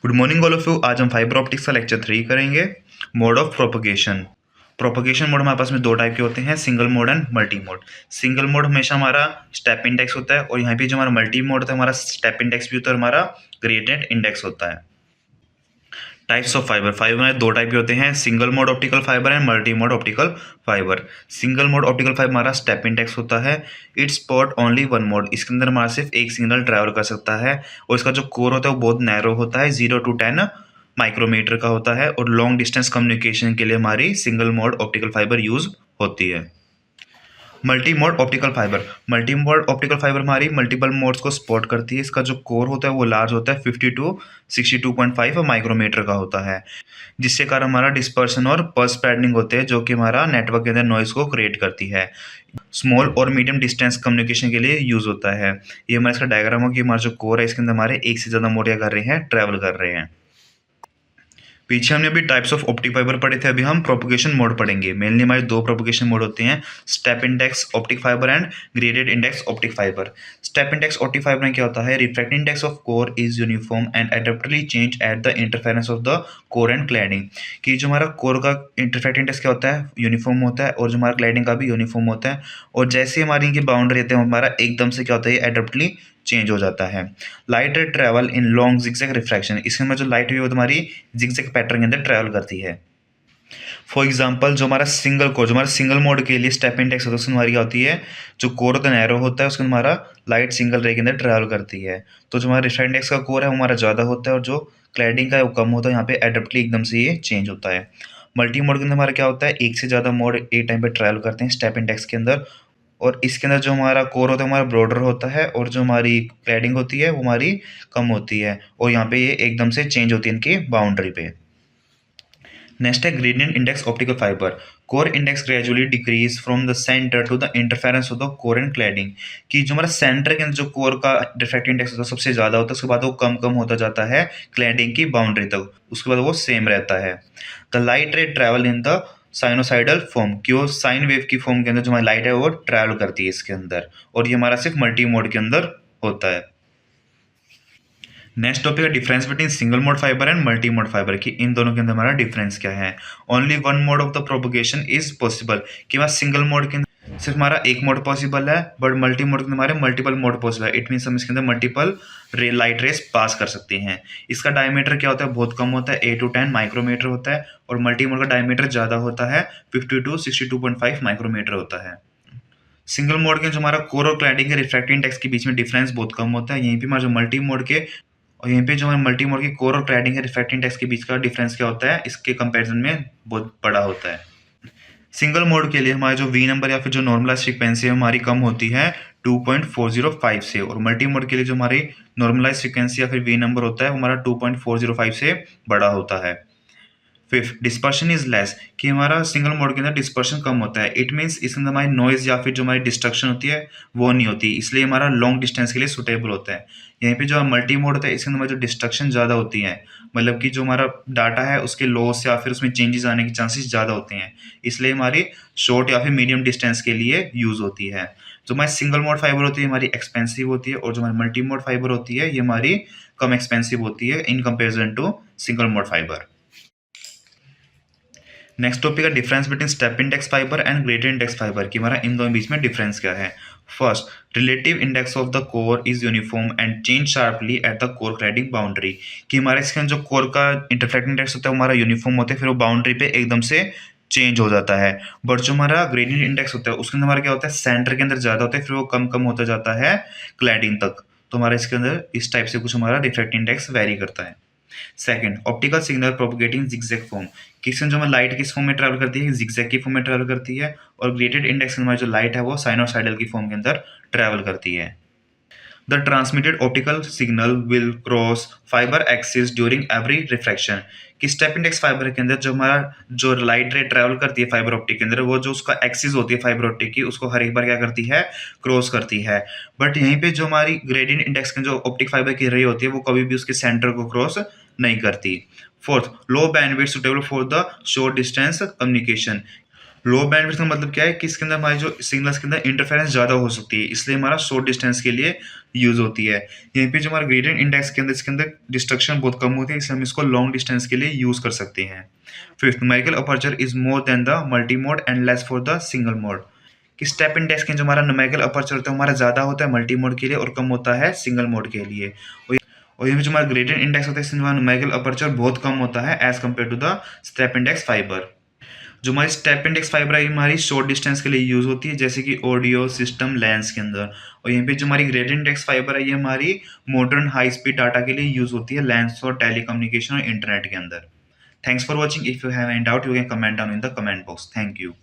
Good morning all of you. आज हम fibre optics का लेक्चर 3 करेंगे। Mode of propagation. Propagation mode हमारे पास में दो टाइप के होते हैं, single mode and multi mode. Single mode हमेशा हमारा स्टेप इंडेक्स होता है और यहाँ पे जो हमारा मल्टी मोड होता है हमारा स्टेप इंडेक्स भी होता है और हमारा ग्रेडियंट इंडेक्स होता है। Types of fibre. फाइबर में दो टाइप के होते हैं, single mode optical fibre and multi mode optical fibre. Single mode optical fibre हमारा स्टेप इंडेक्स होता है। It's spot only one mod. इसके अंदर हमारा सिर्फ एक सिग्नल ट्रैवल कर सकता है और इसका जो कोर होता है वो बहुत नैरो होता है, 0 to 10 माइक्रोमीटर का होता है और लॉन्ग डिस्टेंस कम्युनिकेशन के लिए हमारी single mode optical fibre use होती है। Multi mode optical fibre. Multi mode optical fibre हमारी मल्टीपल मोड्स को सपोर्ट करती है। इसका जो कोर होता है वो लार्ज होता है, 50 to 62.5 माइक्रोमीटर का होता है, जिससे कारण हमारा डिस्पर्सन और पल्स पैटर्निंग होते हैं जो कि हमारा नेटवर्क के अंदर नॉइज को क्रिएट करती है। स्मॉल और मीडियम डिस्टेंस कम्युनिकेशन के लिए यूज होता है। ये हमारा इसका डायग्राम हो कि हमारा जो कोर है इसके अंदर हमारे एक से ज़्यादा मोड क्या कर रहे हैं, ट्रैवल कर रहे हैं। पीछे हमने अभी टाइप्स ऑफ ऑप्टिक फाइबर पढ़े थे, अभी हम प्रोपगेशन मोड पढ़ेंगे। मेनली हमारे दो प्रोपगेशन मोड होते हैं, step index optic fibre and graded index optic fibre. Step index optic fibre में क्या होता है, refractive index of core is uniform and adeptly change at the interference of the core and cladding. कि जो हमारा core का interference index क्या होता है, यूनिफॉर्म होता है और जो हमारा क्लैडिंग का भी यूनिफॉर्म होता है। और जैसे हमारी इनकी बाउंड्री रहते हैं हमारा एकदम से क्या होता है, एडेप्टली चेंज हो जाता है। लाइट रे travel in long zigzag refraction. इसके अंदर जो लाइट है वो हमारी जिगजैग पैटर्न के अंदर ट्रैवल करती है। फॉर एग्जांपल जो हमारा सिंगल कोर, जो हमारा सिंगल मोड के लिए स्टेप इंडेक्स होता है उसमें हमारी क्या होती है, जो कोर होता है नैरो होता है, उसके हमारा लाइट सिंगल रे के अंदर ट्रैवल करती है। तो जो हमारा रिफ्रैक्टिव इंडेक्स का कोर है वो हमारा ज़्यादा होता है और जो क्लैडिंग का है वो कम होता है। यहाँ पे एडप्टली एकदम से ये चेंज होता है। मल्टी मोड के अंदर हमारा क्या होता है, एक से ज़्यादा मोड एक टाइम पे ट्रैवल करते हैं स्टेप इंडेक्स के अंदर। और इसके अंदर जो हमारा कोर होता है हमारा ब्रॉडर होता है और जो हमारी क्लैडिंग होती है वो हमारी कम होती है और यहाँ पे ये एकदम से चेंज होती है इनकी बाउंड्री पे। नेक्स्ट है gradient index optical fibre. Core index gradually decrease from the centre to the interference of the core and cladding. कि जो हमारा सेंटर के अंदर जो कोर का डिफ्रैक्टिव इंडेक्स होता है सबसे ज़्यादा होता है, उसके बाद वो कम कम होता जाता है क्लैडिंग की बाउंड्री तक, उसके बाद वो सेम रहता है। द लाइट रे travel in the sinusoidal form. कि वो साइन वेव की फॉर्म के अंदर जो हमारी लाइट है वो ट्रैवल करती है इसके अंदर और ये हमारा सिर्फ मल्टी मोड के अंदर होता है। नेक्स्ट टॉपिक है difference between single mode fibre and multi mode fibre. कि इन दोनों के अंदर हमारा डिफरेंस क्या है। Only one mod of the propagation is possible. कि हमारा सिंगल मोड के अंदर सिर्फ हमारा एक मोड पॉसिबल है, बट मल्टी मोड के अंदर हमारे मल्टीपल मोड पॉसिबल है। इट मीन्स हम इसके अंदर मल्टीपल लाइट रेस पास कर सकते हैं। इसका डायमीटर क्या होता है, बहुत कम होता है, 8 to 10 माइक्रोमीटर होता है और मल्टी मोड का डायमीटर ज़्यादा होता है, 50 to 62.5 माइक्रोमीटर होता है। सिंगल मोड के जो हमारा कोर और क्लैडिंग के रिफ्रैक्टिव इंडेक्स के बीच में डिफरेंस बहुत कम होता है। यहीं पे हमारा जो मल्टी मोड के और यहीं पे जो हमारे मल्टी मोड के कोर और क्लैडिंग के रिफ्रैक्टिव इंडेक्स के बीच का डिफरेंस क्या होता है, इसके कंपैरिजन में बहुत बड़ा होता है। सिंगल मोड के लिए हमारा जो वी नंबर या फिर जो नॉर्मलाइज फ्रीक्वेंसी है हमारी कम होती है 2.405 से, और मल्टी मोड के लिए जो हमारी नॉर्मलाइज फ्रीक्वेंसी या फिर वी नंबर होता है वो हमारा 2.405 से बड़ा होता है। Fifth, dispersion is less. कि हमारा सिंगल मोड के अंदर डिस्पर्शन कम होता है। इट मीन्स इसके अंदर हमारी नॉइज या फिर जो हमारी डिस्ट्रक्शन होती है वो नहीं होती, इसलिए हमारा लॉन्ग डिस्टेंस के लिए सुटेबल होता है। यहीं पे जो मल्टी मोड होता है इसके अंदर जो डिस्ट्रक्शन ज़्यादा होती है, मतलब कि जो हमारा डाटा है उसके लॉस या फिर उसमें चेंजेस आने के चांसेस ज़्यादा होते हैं, इसलिए हमारी शॉर्ट या फिर मीडियम डिस्टेंस के लिए यूज़ होती है। जो हमारी सिंगल मोड फाइबर होती है हमारी एक्सपेंसिव होती है और जो हमारी मल्टी मोड फाइबर होती है ये हमारी कम एक्सपेंसिव होती है in comparison to single mode fibre. Next topic है difference between step index fibre and gradient index fibre. कि हमारा इन दोनों बीच में डिफरेंस क्या है। First, relative index of the core is uniform and change sharply at the core cladding boundary. कि हमारे इसके अंदर जो कोर का इंटरफ्रैक्टिव इंडेक्स होता है हमारा यूनिफॉर्म होता है, फिर वो बाउंड्री पे एकदम से चेंज हो जाता है। बट जो हमारा ग्रेडियंट इंडेक्स होता है उसके अंदर हमारा क्या होता है, सेंटर के अंदर ज़्यादा होता है, फिर वो कम कम होता जाता है क्लैडिंग तक। तो हमारा इसके अंदर इस टाइप से कुछ हमारा रिफ्रैक्टिव इंडेक्स वेरी करता है। Second, optical signal propagating zigzag form. किसी जो हमारी लाइट किस फॉर्म में ट्रैवल करती है, जिगजैग की फॉर्म में ट्रैवल करती है, और ग्रेडेड इंडेक्स में हमारी जो लाइट है वो साइनोसाइडल की फॉर्म के अंदर ट्रैवल करती है। The transmitted optical signal will cross fibre axis during every refraction. कि स्टेप इंडेक्स फाइबर के अंदर जो हमारा जो लाइट रे ट्रैवल करती है फाइबर ऑप्टिक के अंदर, वो जो उसका एक्सिस होती है फाइबर ऑप्टिक की उसको हर एक बार क्या करती है, क्रॉस करती है। बट यहीं पे जो हमारी ग्रेडियंट इंडेक्स की जो ऑप्टिक फाइबर की रे होती है वो कभी भी उसके सेंटर को क्रॉस नहीं करती। Fourth, low bandwidth suitable for the short distance communication. Low bandwidth का मतलब क्या है कि इसके अंदर हमारी जो सिग्नल्स के अंदर इंटरफेरेंस ज़्यादा हो सकती है, इसलिए हमारा शॉर्ट डिस्टेंस के लिए यूज़ होती है। यहीं पे जो हमारा ग्रेडियंट इंडेक्स के अंदर इसके अंदर डिस्ट्रक्शन बहुत कम होती है, इसलिए हम इसको लॉन्ग डिस्टेंस के लिए यूज़ कर सकते हैं। Fifth, numerical aperture is more than the multi mode and less for the single mode. कि स्टेप इंडेक्स के जो हमारा न्यूमेरिकल अपर्चर होता है हमारा ज़्यादा होता है मल्टी मोड के लिए और कम होता है सिंगल मोड के लिए। और यहाँ पे जो हमारा ग्रेडियंट इंडेक्स होता है इसमें हमारा न्यूमेरिकल अपर्चर बहुत कम होता है as compare to the step index fibre. जो हमारी स्टेप इंडेक्स फाइबर है हमारी शॉर्ट डिस्टेंस के लिए यूज़ होती है, जैसे कि ऑडियो सिस्टम लेंस के अंदर। और यहाँ पे जो हमारी ग्रेडियंट इंडेक्स फाइबर है ये हमारी मॉडर्न हाई स्पीड डाटा के लिए यूज़ होती है, लेंस और टेलीकम्युनिकेशन और इंटरनेट के अंदर। Thanks for watching. If you have any doubt you can comment down in the comment box. Thank you.